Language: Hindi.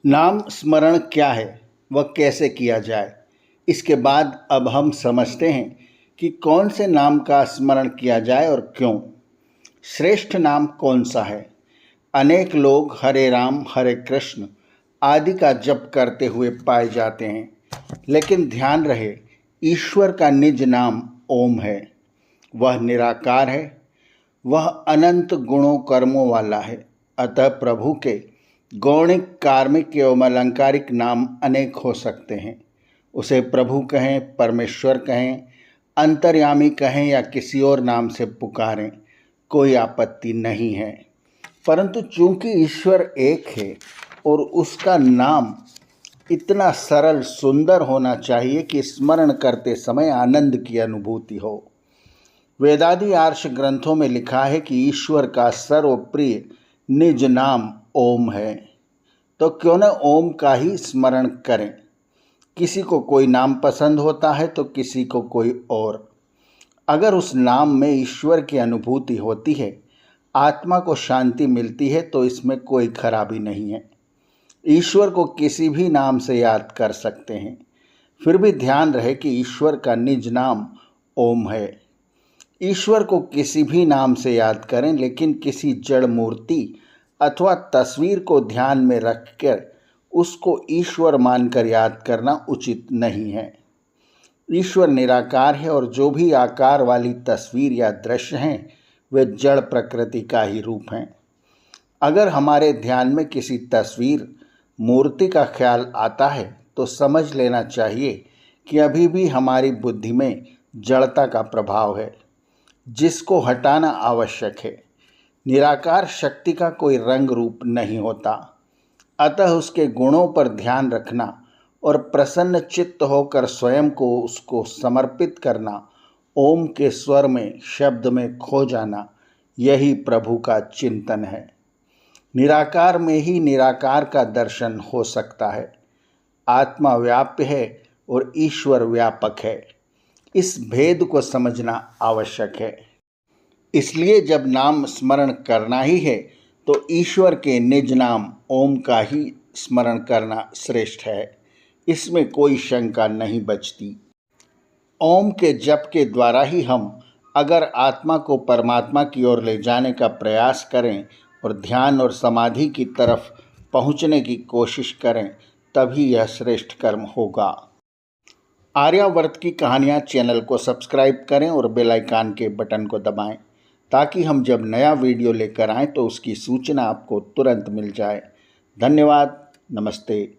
नाम स्मरण क्या है, वह कैसे किया जाए। इसके बाद अब हम समझते हैं कि कौन से नाम का स्मरण किया जाए और क्यों। श्रेष्ठ नाम कौन सा है। अनेक लोग हरे राम हरे कृष्ण आदि का जप करते हुए पाए जाते हैं, लेकिन ध्यान रहे ईश्वर का निज नाम ओम है। वह निराकार है, वह अनंत गुणों कर्मों वाला है। अतः प्रभु के गौणिक, कार्मिक एवं अलंकारिक नाम अनेक हो सकते हैं। उसे प्रभु कहें, परमेश्वर कहें, अंतर्यामी कहें या किसी और नाम से पुकारें, कोई आपत्ति नहीं है। परंतु चूंकि ईश्वर एक है और उसका नाम इतना सरल सुंदर होना चाहिए कि स्मरण करते समय आनंद की अनुभूति हो। वेदादि आर्ष ग्रंथों में लिखा है कि ईश्वर का सर्वप्रिय निज नाम ओम है, तो क्यों न ओम का ही स्मरण करें। किसी को कोई नाम पसंद होता है तो किसी को कोई और। अगर उस नाम में ईश्वर की अनुभूति होती है, आत्मा को शांति मिलती है, तो इसमें कोई खराबी नहीं है। ईश्वर को किसी भी नाम से याद कर सकते हैं। फिर भी ध्यान रहे कि ईश्वर का निज नाम ओम है। ईश्वर को किसी भी नाम से याद करें, लेकिन किसी जड़ मूर्ति अथवा तस्वीर को ध्यान में रखकर उसको ईश्वर मानकर याद करना उचित नहीं है। ईश्वर निराकार है और जो भी आकार वाली तस्वीर या दृश्य हैं, वे जड़ प्रकृति का ही रूप हैं। अगर हमारे ध्यान में किसी तस्वीर, मूर्ति का ख्याल आता है, तो समझ लेना चाहिए कि अभी भी हमारी बुद्धि में जड़ता का प्रभाव है, जिसको हटाना आवश्यक है। निराकार शक्ति का कोई रंग रूप नहीं होता, अतः उसके गुणों पर ध्यान रखना और प्रसन्न चित्त होकर स्वयं को उसको समर्पित करना, ओम के स्वर में, शब्द में खो जाना, यही प्रभु का चिंतन है। निराकार में ही निराकार का दर्शन हो सकता है। आत्मा व्याप्य है और ईश्वर व्यापक है। इस भेद को समझना आवश्यक है। इसलिए जब नाम स्मरण करना ही है, तो ईश्वर के निज नाम ओम का ही स्मरण करना श्रेष्ठ है। इसमें कोई शंका नहीं बचती। ओम के जप के द्वारा ही हम अगर आत्मा को परमात्मा की ओर ले जाने का प्रयास करें और ध्यान और समाधि की तरफ पहुँचने की कोशिश करें, तभी यह श्रेष्ठ कर्म होगा। आर्यावर्त की कहानियाँ चैनल को सब्सक्राइब करें और बेल आइकन के बटन को दबाएं, ताकि हम जब नया वीडियो लेकर आएँ तो उसकी सूचना आपको तुरंत मिल जाए। धन्यवाद। नमस्ते।